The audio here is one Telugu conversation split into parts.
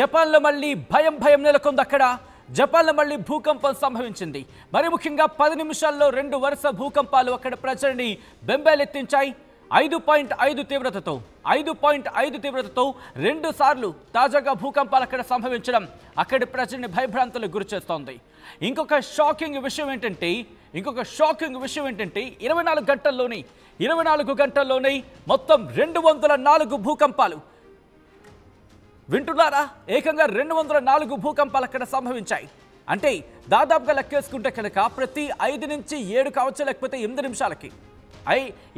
జపాన్లో మళ్ళీ భయం నెలకొంది. అక్కడ జపాన్లో మళ్ళీ భూకంపం సంభవించింది. మరి ముఖ్యంగా 10 నిమిషాల్లో 2 వరుస భూకంపాలు అక్కడ ప్రజల్ని బెంబేలెత్తించాయి. 5.5 తీవ్రతతో 2 సార్లు తాజాగా భూకంపాలు అక్కడ సంభవించడం అక్కడి ప్రజల్ని భయభ్రాంతులకు గురిచేస్తోంది. ఇంకొక షాకింగ్ విషయం ఏంటంటే 24 గంటల్లోనే మొత్తం 204 భూకంపాలు. వింటున్నారా? ఏకంగా 204 భూకంపాలు అక్కడ సంభవించాయి. అంటే దాదాపుగా లెక్కేసుకుంటే కనుక ప్రతి 5 నుంచి 7 కావచ్చు, లేకపోతే 8 నిమిషాలకి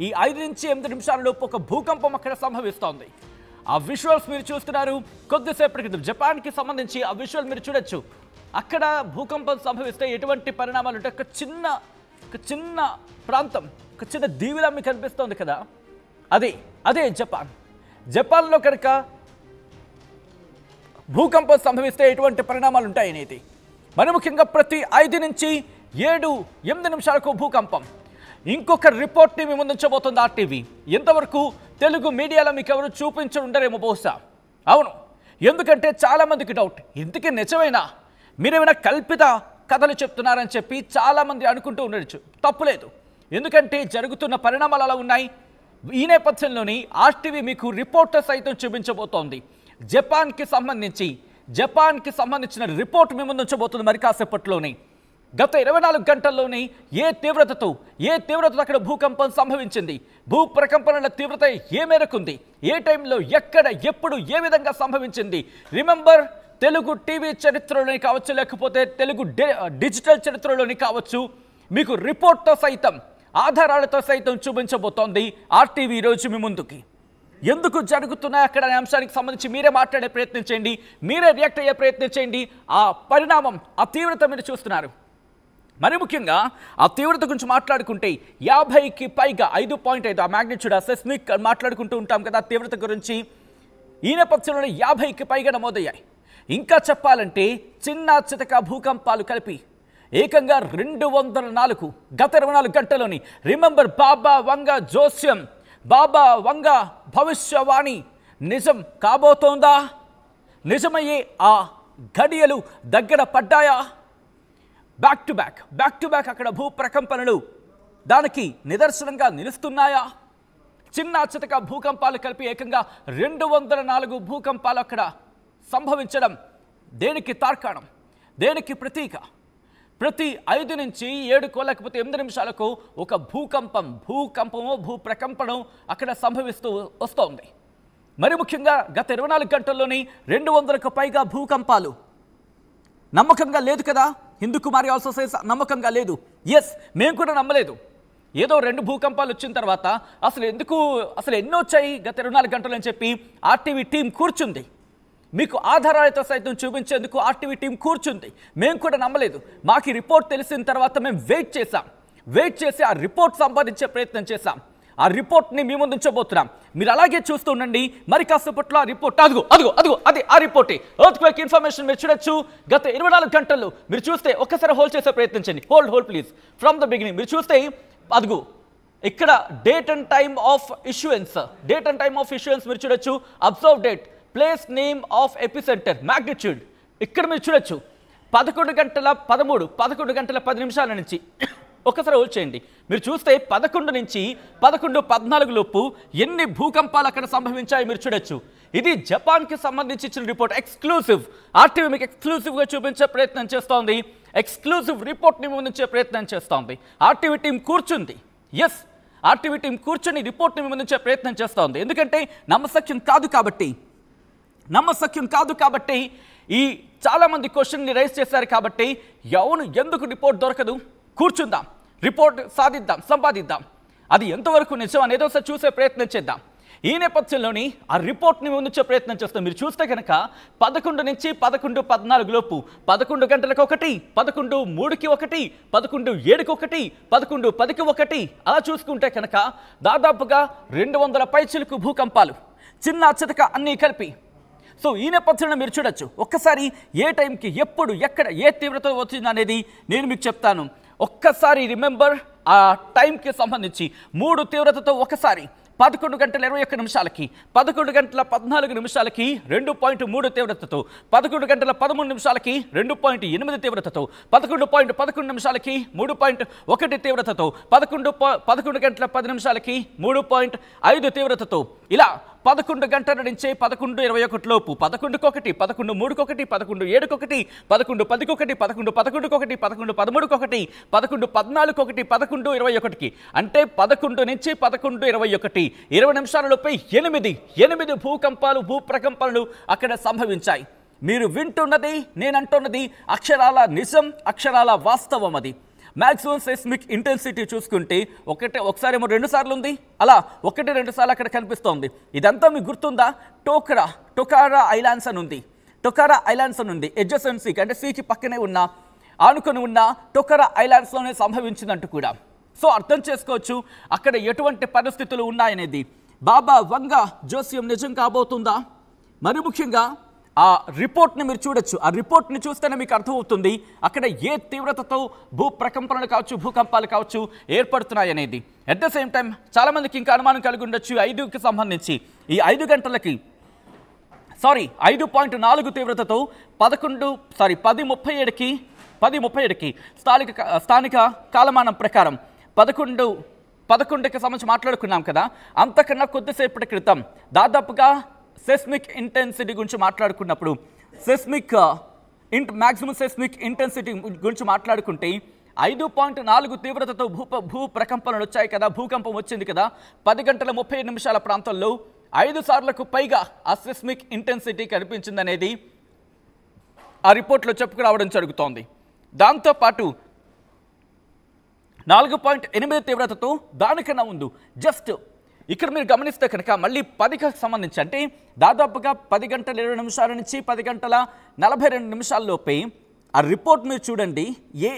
ఈ 5 నుంచి 8 నిమిషాలలోపు ఒక భూకంపం అక్కడ సంభవిస్తోంది. ఆ విజువల్స్ మీరు చూస్తున్నారు. కొద్దిసేపటి క్రితం జపాన్కి సంబంధించి ఆ విజువల్ మీరు చూడొచ్చు. అక్కడ భూకంపం సంభవిస్తే ఎటువంటి పరిణామాలు ఉంటాయి? ఒక చిన్న ప్రాంతం, ఒక చిన్న దీవిలా మీకు కనిపిస్తోంది కదా, అదే జపాన్లో కనుక భూకంపం సంభవిస్తే ఎటువంటి పరిణామాలు ఉంటాయనేది. మరి ముఖ్యంగా ప్రతి 5 నుంచి 7-8 నిమిషాలకు భూకంపం. ఇంకొక రిపోర్ట్ని మీ ముందుంచబోతుంది RTV. ఎంతవరకు తెలుగు మీడియాలో మీకు ఎవరు చూపించరుండరేమో బహుశా. అవును, ఎందుకంటే చాలామందికి డౌట్, ఇంతకీ నిజమేనా, మీరేమైనా కల్పిత కథలు చెప్తున్నారని చెప్పి చాలామంది అనుకుంటూ ఉండొచ్చు. తప్పులేదు, ఎందుకంటే జరుగుతున్న పరిణామాలు అలా ఉన్నాయి. ఈ నేపథ్యంలోని RTV మీకు రిపోర్టర్ సైతం చూపించబోతోంది. జపాన్కి సంబంధించిన రిపోర్ట్ మీ ముందు ఉంచబోతుంది మరి కాసేపట్లోనే. గత 24 గంటల్లోనే ఏ తీవ్రతతో అక్కడ భూకంపం సంభవించింది, భూ ప్రకంపనల తీవ్రత ఏ మేరకుంది, ఏ టైంలో ఎక్కడ ఎప్పుడు ఏ విధంగా సంభవించింది. రిమెంబర్, తెలుగు టీవీ చరిత్రలోని కావచ్చు, లేకపోతే తెలుగు డిజిటల్ చరిత్రలోని కావచ్చు, మీకు రిపోర్ట్తో సైతం ఆధారాలతో సైతం చూపించబోతోంది RTV ఈరోజు మీ ముందుకి. ఎందుకు జరుగుతున్నాయి అక్కడ అనే అంశానికి సంబంధించి మీరే మాట్లాడే ప్రయత్నం చేయండి, మీరే రియాక్ట్ అయ్యే ప్రయత్నం చేయండి. ఆ పరిణామం, ఆ తీవ్రత మీరు చూస్తున్నారు. మరి ముఖ్యంగా ఆ తీవ్రత గురించి మాట్లాడుకుంటే 50కి పైగా 5.5 ఆ మ్యాగ్నిట్యూడ్, ఆ సెస్మిక్ మాట్లాడుకుంటూ ఉంటాం కదా తీవ్రత గురించి. ఈ నేపథ్యంలో 50కి పైగా నమోదయ్యాయి. ఇంకా చెప్పాలంటే చిన్న చితక భూకంపాలు కలిపి ఏకంగా 204 గత 24 గంటల్లోని. రిమెంబర్, బాబా వంగ జోస్యం, బాబా వంగ భవిష్యవాణి నిజం కాబోతోందా? నిజమయ్యే ఆ ఘడియలు దగ్గర పడ్డాయా? బ్యాక్ టు బ్యాక్ అక్కడ భూ ప్రకంపనలు దానికి నిదర్శనంగా నిలుస్తున్నాయా? చిన్న చితక భూకంపాలు కలిపి ఏకంగా 204 భూకంపాలు అక్కడ సంభవించడం దేనికి తార్కాణం, దేనికి ప్రతీక? ప్రతి 5 నుంచి 7 లేకపోతే 8 నిమిషాలకు ఒక భూకంపమో భూ ప్రకంపనం అక్కడ సంభవిస్తూ వస్తోంది. మరి ముఖ్యంగా గత 24 గంటల్లోని 200కు పైగా భూకంపాలు. నమ్మకంగా లేదు కదా. హిందూ కుమారి ఆల్సో సేస్ నమ్మకంగా లేదు. ఎస్, మేము కూడా నమ్మలేదు. ఏదో 2 భూకంపాలు వచ్చిన తర్వాత అసలు ఎన్నో వచ్చాయి గత 24 గంటలు అని చెప్పి RTV టీం కూర్చుంది. మీకు ఆధారాలతో సైతం చూపించేందుకు RTV టీం కూర్చుంది. మేము కూడా నమ్మలేదు. మాకు ఈ రిపోర్ట్ తెలిసిన తర్వాత మేము వెయిట్ చేసి ఆ రిపోర్ట్ సంపాదించే ప్రయత్నం చేశాం. ఆ రిపోర్ట్ని మీ ముందు ఉంచబోతున్నాం. మీరు అలాగే చూస్తూ ఉండండి. మరి కాసేపట్లో ఆ రిపోర్ట్ అదే ఆ రిపోర్టే. ఎర్త్క్వేక్ ఇన్ఫర్మేషన్ మీరు చూడొచ్చు. గత 24 గంటల్లో మీరు చూస్తే ఒక్కసారి హోల్డ్ చేసే ప్రయత్నించండి. Hold please from the beginning. మీరు చూస్తే ఇక్కడ డేట్ అండ్ టైమ్ ఆఫ్ ఇష్యూయెన్స్ మీరు చూడొచ్చు. Observe date, place name of epicentre, magnitude ఇక్కడ మీరు చూడొచ్చు. 11 గంటల 10 నిమిషాల నుంచి ఒక్కసారి హోల్డ్ చేయండి. మీరు చూస్తే 11 నుంచి 11:14 లోపు ఎన్ని భూకంపాలు అక్కడ సంభవించాయో మీరు చూడొచ్చు. ఇది జపాన్కి సంబంధించి ఇచ్చిన రిపోర్ట్. ఎక్స్క్లూసివ్ RTV మీకు ఎక్స్క్లూసివ్గా చూపించే ప్రయత్నం చేస్తోంది. ఎక్స్క్లూసివ్ రిపోర్ట్ని ముందుంచే ప్రయత్నం చేస్తోంది. RTV టీం కూర్చుంది. ఎస్, RTV టీం కూర్చొని రిపోర్ట్ని ముందుంచే ప్రయత్నం చేస్తోంది. ఎందుకంటే నమ్మశక్యం కాదు కాబట్టి ఈ చాలామంది క్వశ్చన్ని రైజ్ చేశారు కాబట్టి ఎందుకు రిపోర్ట్ దొరకదు, కూర్చుందాం, రిపోర్ట్ సంపాదిద్దాం, అది ఎంతవరకు నిజం అనేదో ఒకసారి చూసే ప్రయత్నం చేద్దాం. ఈ నేపథ్యంలోని ఆ రిపోర్ట్ని ముందుంచే ప్రయత్నం చేస్తాం. మీరు చూస్తే కనుక 11 నుంచి 11:14 లోపు 11 గంటలకు 1, 11:03కి 1, 11:07కి 1, 11:10కి 1 అలా చూసుకుంటే కనుక దాదాపుగా 200 పైచిలుకు భూకంపాలు, చిన్న చితక అన్నీ కలిపి. సో ఈ నేపథ్యంలో మీరు చూడొచ్చు. ఒక్కసారి ఏ టైంకి ఎప్పుడు ఎక్కడ ఏ తీవ్రత వచ్చింది అనేది నేను మీకు చెప్తాను. ఒక్కసారి రిమెంబర్, ఆ టైంకి సంబంధించి 3 తీవ్రతతో ఒకసారి 11 గంటల 21 నిమిషాలకి 11 గంటల 14 నిమిషాలకి 2.3 తీవ్రతతో 11 గంటల 13 నిమిషాలకి 2.8 తీవ్రతతో 11.11 నిమిషాలకి 3.1 తీవ్రతతో 11 గంటల 10 నిమిషాలకి 3.5 తీవ్రతతో ఇలా 11 గంటల నుంచి 11:21 లోపు 11:1 11:3 11:7 11:10 11:11 11:13 11:14 11:21 అంటే 11 నుంచి 11:21 20 నిమిషాలలోపై 8 భూకంపాలు భూప్రకంపనలు అక్కడ సంభవించాయి. మీరు వింటున్నది నేనంటున్నది అక్షరాల నిజం, అక్షరాల వాస్తవం. అది మ్యాక్సిమం సెస్మిక్ ఇంటెన్సిటీ చూసుకుంటే ఒకసారి ఏమో 2 సార్లు ఉంది, అలా 1-2 సార్లు అక్కడ కనిపిస్తోంది. ఇదంతా మీకు గుర్తుందా? టొకారా ఐలాండ్స్ అని ఉంది. టొకారా ఐలాండ్స్ అని ఉంది ఎడ్జసెన్సీకి అంటే సీకి పక్కనే ఉన్న ఆనుకొని ఉన్న టొకారా ఐలాండ్స్లోనే సంభవించిందంటూ కూడా. సో అర్థం చేసుకోవచ్చు అక్కడ ఎటువంటి పరిస్థితులు ఉన్నాయనేది. బాబా వంగ జోస్యం నిజం కాబోతుందా? మరి ముఖ్యంగా ఆ రిపోర్ట్ని మీరు చూడొచ్చు. ఆ రిపోర్ట్ని చూస్తేనే మీకు అర్థమవుతుంది అక్కడ ఏ తీవ్రతతో భూప్రకంపనలు కావచ్చు, భూకంపాలు కావచ్చు ఏర్పడుతున్నాయి అనేది. అట్ ద సేమ్ టైం చాలామందికి ఇంకా అనుమానం కలిగి ఉండొచ్చు 5కి సంబంధించి. ఈ 5 గంటలకి 5.4 తీవ్రతతో 10:37కి స్థానిక కాలమానం ప్రకారం 11కి సంబంధించి మాట్లాడుకున్నాం కదా. అంతకన్నా కొద్దిసేపటి క్రితం దాదాపుగా సెస్మిక్ ఇంటెన్సిటీ గురించి మాట్లాడుకున్నప్పుడు మ్యాక్సిమం సెస్మిక్ ఇంటెన్సిటీ గురించి మాట్లాడుకుంటే 5.4 తీవ్రతతో భూ ప్రకంపనలు వచ్చాయి కదా, భూకంపం వచ్చింది కదా. 10 గంటల 30 నిమిషాల ప్రాంతంలో 5 సార్లకు పైగా ఆ సెస్మిక్ ఇంటెన్సిటీ కనిపించిందనేది ఆ రిపోర్ట్లో చెప్పుకురావడం జరుగుతోంది. దాంతోపాటు 4.8 తీవ్రతతో దానికన్నా ముందు జస్ట్ ఇక్కడ మీరు గమనిస్తే కనుక మళ్ళీ 10కి సంబంధించి అంటే దాదాపుగా 10 గంటల 20 నిమిషాల నుంచి 10 గంటల 42 నిమిషాల్లోపే ఆ రిపోర్ట్ మీరు చూడండి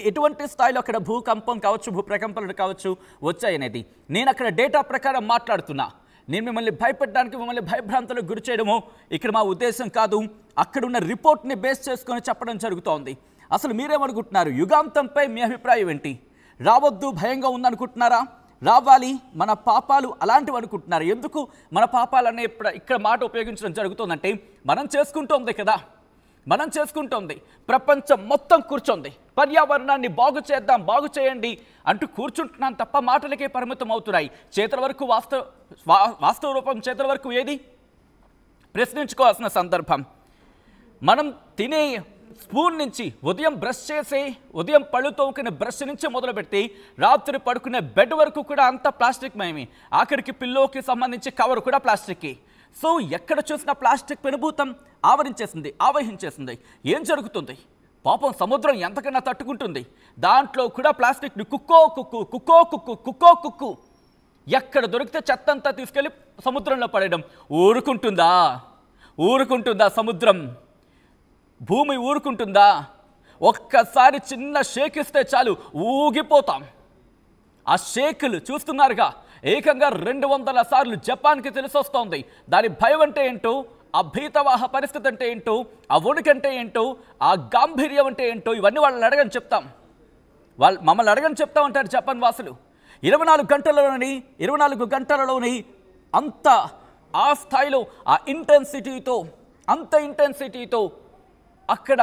ఎటువంటి స్థాయిలో అక్కడ భూకంపం కావచ్చు, భూప్రకంపనలు కావచ్చు వచ్చాయనేది. నేను అక్కడ డేటా ప్రకారం మాట్లాడుతున్నా. నేను మిమ్మల్ని భయపెట్టడానికి, మిమ్మల్ని భయభ్రాంతులకు గురి చేయడమో ఇక్కడ మా ఉద్దేశం కాదు. అక్కడున్న రిపోర్ట్ని బేస్ చేసుకొని చెప్పడం జరుగుతోంది. అసలు మీరేమనుకుంటున్నారు? యుగాంతంపై మీ అభిప్రాయం ఏంటి? రావద్దు, భయంగా ఉందనుకుంటున్నారా? రావాలి, మన పాపాలు అలాంటివి అనుకుంటున్నారు? ఎందుకు మన పాపాలనే ఇక్కడ మాట ఉపయోగించడం జరుగుతుందంటే మనం చేసుకుంటోంది కదా, మనం చేసుకుంటోంది. ప్రపంచం మొత్తం కూర్చోంది, పర్యావరణాన్ని బాగు చేద్దాం, బాగు చేయండి అంటూ కూర్చుంటున్నాం తప్ప మాటలకే పరిమితం అవుతున్నాయి. చేతుల వరకు వాస్తవ రూపం చేతుల వరకు ఏది? ప్రశ్నించుకోవాల్సిన సందర్భం. మనం తినే స్పూన్ నుంచి ఉదయం పళ్ళు తోముకునే బ్రష్ నుంచి మొదలుపెట్టి రాత్రి పడుకునే బెడ్ వరకు కూడా అంతా ప్లాస్టిక్ మయమే. ఆఖరికి పిల్లోకి సంబంధించి కవర్ కూడా ప్లాస్టిక్కి. సో ఎక్కడ చూసినా ప్లాస్టిక్ పెనుభూతం ఆవహించేసింది. ఏం జరుగుతుంది? పాపం సముద్రం ఎంతకన్నా తట్టుకుంటుంది, దాంట్లో కూడా ప్లాస్టిక్ని కుక్కో ఎక్కడ దొరికితే చెత్తంతా తీసుకెళ్ళి సముద్రంలో పడేయడం. ఊరుకుంటుందా సముద్రం? భూమి ఊరుకుంటుందా? ఒక్కసారి చిన్న షేక్ ఇస్తే చాలు ఊగిపోతాం. ఆ షేకులు చూస్తున్నారుగా, ఏకంగా 200 సార్లు జపాన్కి తెలిసొస్తోంది. దాని భయం అంటే ఏంటో, ఆ భీతవాహ పరిస్థితి అంటే ఏంటో, ఆ వణుకంటే ఏంటో, ఆ గాంభీర్యం అంటే ఏంటో ఇవన్నీ మమ్మల్ని అడగని చెప్తామంటారు జపాన్ వాసులు. 24 గంటలలోని అంత ఆ స్థాయిలో ఆ ఇంటెన్సిటీతో అక్కడ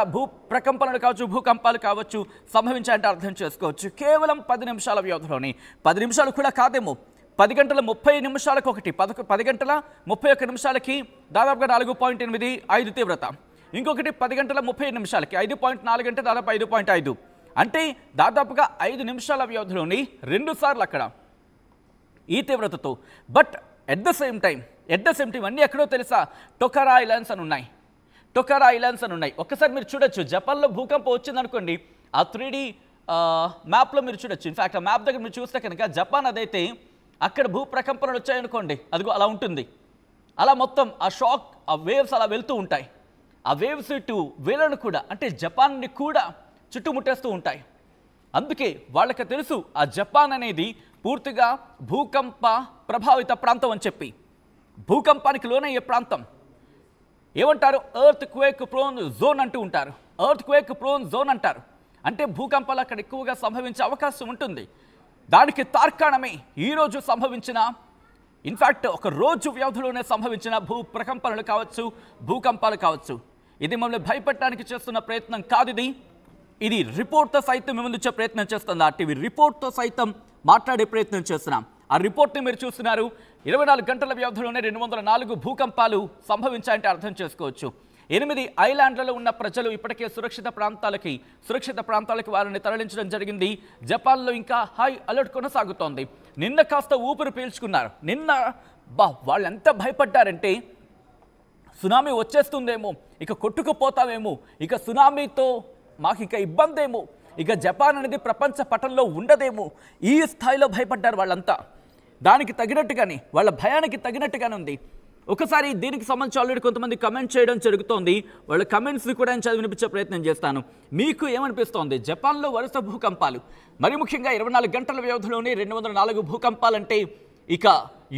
ప్రకంపనలు కావచ్చు, భూకంపాలు కావచ్చు సంభవించాయంటే అర్థం చేసుకోవచ్చు. కేవలం 10 నిమిషాల వ్యవధిలోని, 10 నిమిషాలు కూడా కాదేమో, 10 గంటల 30 నిమిషాలకు ఒకటి, 10 గంటల 31 నిమిషాలకి దాదాపుగా 4.85 తీవ్రత, ఇంకొకటి 10 గంటల 30 నిమిషాలకి 5.4 అంటే దాదాపు 5.5, అంటే దాదాపుగా 5 నిమిషాల వ్యవధిలోని 2 సార్లు అక్కడ ఈ తీవ్రతతో. But at the same time అన్నీ ఎక్కడో తెలుసా? టొకారా ఐలాండ్స్ అని ఉన్నాయి. ఒక్కసారి మీరు చూడొచ్చు, జపాన్లో భూకంపం వచ్చిందనుకోండి, ఆ 3D మ్యాప్లో మీరు చూడొచ్చు. ఇన్ఫ్యాక్ట్ ఆ మ్యాప్ దగ్గర మీరు చూస్తే కనుక జపాన్ అదైతే అక్కడ భూప్రకంపనలు వచ్చాయనుకోండి, అదిగో అలా ఉంటుంది. అలా మొత్తం ఆ షాక్, ఆ వేవ్స్ అలా వెళ్తూ ఉంటాయి. ఆ వేవ్స్ ఇటు వీళ్ళను కూడా అంటే జపాన్ని కూడా చుట్టుముట్టేస్తూ ఉంటాయి. అందుకే వాళ్ళకి తెలుసు ఆ జపాన్ అనేది పూర్తిగా భూకంప ప్రభావిత ప్రాంతం అని చెప్పి. భూకంపానికి లోనయ్యే ప్రాంతం ఏమంటారు? ఎర్త్ క్వేక్ ప్రోన్ జోన్ అంటూ ఉంటారు. అంటే భూకంపాలు అక్కడ ఎక్కువగా సంభవించే అవకాశం ఉంటుంది. దానికి తార్కాణమే ఈరోజు సంభవించిన ఇన్ఫ్యాక్ట్ ఒక రోజు వ్యవధిలోనే సంభవించిన భూ ప్రకంపనలు కావచ్చు, భూకంపాలు కావచ్చు. ఇది మమ్మల్ని భయపెట్టడానికి చేస్తున్న ప్రయత్నం కాదు. ఇది రిపోర్ట్తో సైతం మేము ముందుచ్చే ప్రయత్నం చేస్తుంది. ఆర్టీవీ రిపోర్ట్తో సైతం మాట్లాడే ప్రయత్నం చేస్తున్నాం. ఆ రిపోర్ట్ని మీరు చూస్తున్నారు. 24 గంటల వ్యవధిలోనే 204 భూకంపాలు సంభవించాయంటే అర్థం చేసుకోవచ్చు. 8 ఐలాండ్లలో ఉన్న ప్రజలు ఇప్పటికే సురక్షిత ప్రాంతాలకి వారిని తరలించడం జరిగింది. జపాన్లో ఇంకా హై అలర్ట్ కొనసాగుతోంది. నిన్న కాస్త ఊపిరి పీల్చుకున్నారు. నిన్న వాళ్ళు ఎంత భయపడ్డారంటే సునామీ వచ్చేస్తుందేమో, ఇక కొట్టుకుపోతామేమో, ఇక సునామీతో మాకు ఇక ఇబ్బందేమో, ఇక జపాన్ అనేది ప్రపంచ పటంలో ఉండదేమో, ఈ స్థాయిలో భయపడ్డారు వాళ్ళంతా. దానికి తగినట్టుగానే, వాళ్ళ భయానికి తగినట్టుగానే ఉంది. ఒకసారి దీనికి సంబంధించి ఆల్రెడీ కొంతమంది కమెంట్ చేయడం జరుగుతోంది. వాళ్ళ కమెంట్స్ని కూడా నేను చదివినిపించే ప్రయత్నం చేస్తాను. మీకు ఏమనిపిస్తోంది? జపాన్లో వరుస భూకంపాలు, మరి ముఖ్యంగా 24 గంటల వ్యవధిలోనే 204 భూకంపాలంటే ఇక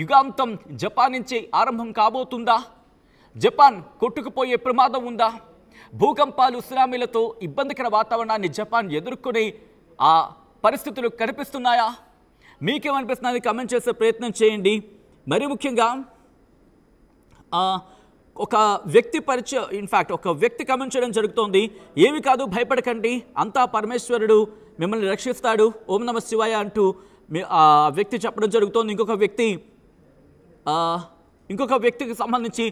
యుగాంతం జపాన్ నుంచి ఆరంభం కాబోతుందా? జపాన్ కొట్టుకుపోయే ప్రమాదం ఉందా? భూకంపాలు, సునామీలతో ఇబ్బందికర వాతావరణాన్ని జపాన్ ఎదుర్కొనే ఆ పరిస్థితులు కనిపిస్తున్నాయా? మీకేమనిపిస్తున్నది కమెంట్ చేసే ప్రయత్నం చేయండి. మరి ముఖ్యంగా ఒక వ్యక్తి పరిచయం, ఇన్ఫ్యాక్ట్ ఒక వ్యక్తి కమెంట్ చేయడం జరుగుతోంది. ఏమి కాదు, భయపడకండి, అంతా పరమేశ్వరుడు మిమ్మల్ని రక్షిస్తాడు, ఓం నమ శివాయ అంటూ ఆ వ్యక్తి చెప్పడం జరుగుతోంది. ఇంకొక వ్యక్తికి సంబంధించి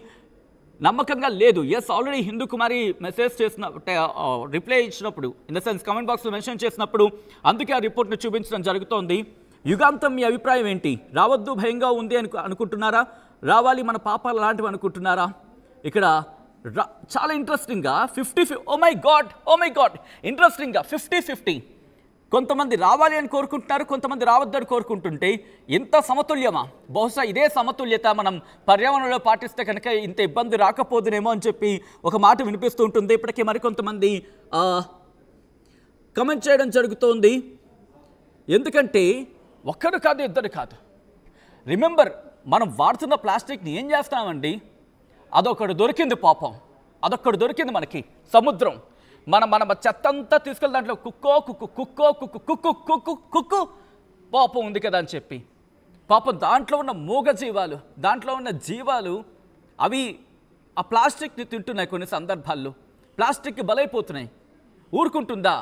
నమ్మకంగా లేదు. ఎస్, ఆల్రెడీ హిందూ కుమారి మెసేజ్ చేసిన రిప్లై ఇచ్చినప్పుడు, ఇన్ ద సెన్స్ కమెంట్ బాక్స్లో మెన్షన్ చేసినప్పుడు, అందుకే ఆ రిపోర్ట్ని చూపించడం జరుగుతోంది. యుగాంతం మీ అభిప్రాయం ఏంటి? రావద్దు, భయంగా ఉంది అనుకుంటున్నారా? రావాలి, మన పాపాలు లాంటివి అనుకుంటున్నారా? ఇక్కడ చాలా ఇంట్రెస్టింగ్గా 50-50, ఓ మై గాడ్ ఇంట్రెస్టింగ్గా 50-50. కొంతమంది రావాలి అని కోరుకుంటున్నారు, కొంతమంది రావద్దని కోరుకుంటుంటే ఇంత సమతుల్యమా? బహుశా ఇదే సమతుల్యత మనం పర్యావరణంలో పాటిస్తే కనుక ఇంత ఇబ్బంది రాకపోదునేమో అని చెప్పి ఒక మాట వినిపిస్తూ ఉంటుంది. ఇప్పటికే మరికొంతమంది కమెంట్ చేయడం జరుగుతోంది. ఎందుకంటే ఒక్కరు కాదు, ఇద్దరు కాదు. రిమెంబర్, మనం వాడుతున్న ప్లాస్టిక్ని ఏం చేస్తామండి? అదొకటి దొరికింది, పాపం అదొక్కడు దొరికింది మనకి, సముద్రం. మన చెత్త అంతా తీసుకెళ్ళి దాంట్లో కుక్కు పాపం ఉంది కదా అని చెప్పి, పాపం దాంట్లో ఉన్న మూగజీవాలు, దాంట్లో ఉన్న జీవాలు అవి ఆ ప్లాస్టిక్ని తింటున్నాయి. కొన్ని సందర్భాల్లో ప్లాస్టిక్కి బలైపోతున్నాయి. ఊరుకుంటుందా?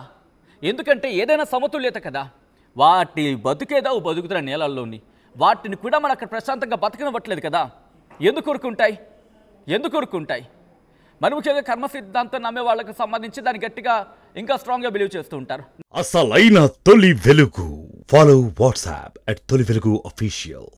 ఎందుకంటే ఏదైనా సమతుల్యత కదా. వాటి బతుకేదో బతుకుతున్న నేలల్లోని వాటిని కూడా మనం అక్కడ ప్రశాంతంగా బతకనివ్వట్లేదు కదా. ఎందుకు ఊరుకుంటాయి? మరి ముఖ్యంగా కర్మ సిద్ధాంతం నమ్మే వాళ్ళకి సంబంధించి దాన్ని గట్టిగా ఇంకా స్ట్రాంగ్గా బిలీవ్ చేస్తూ ఉంటారు. అసలైన తొలి వెలుగు. ఫాలో వాట్సాప్ @తొలి వెలుగు official.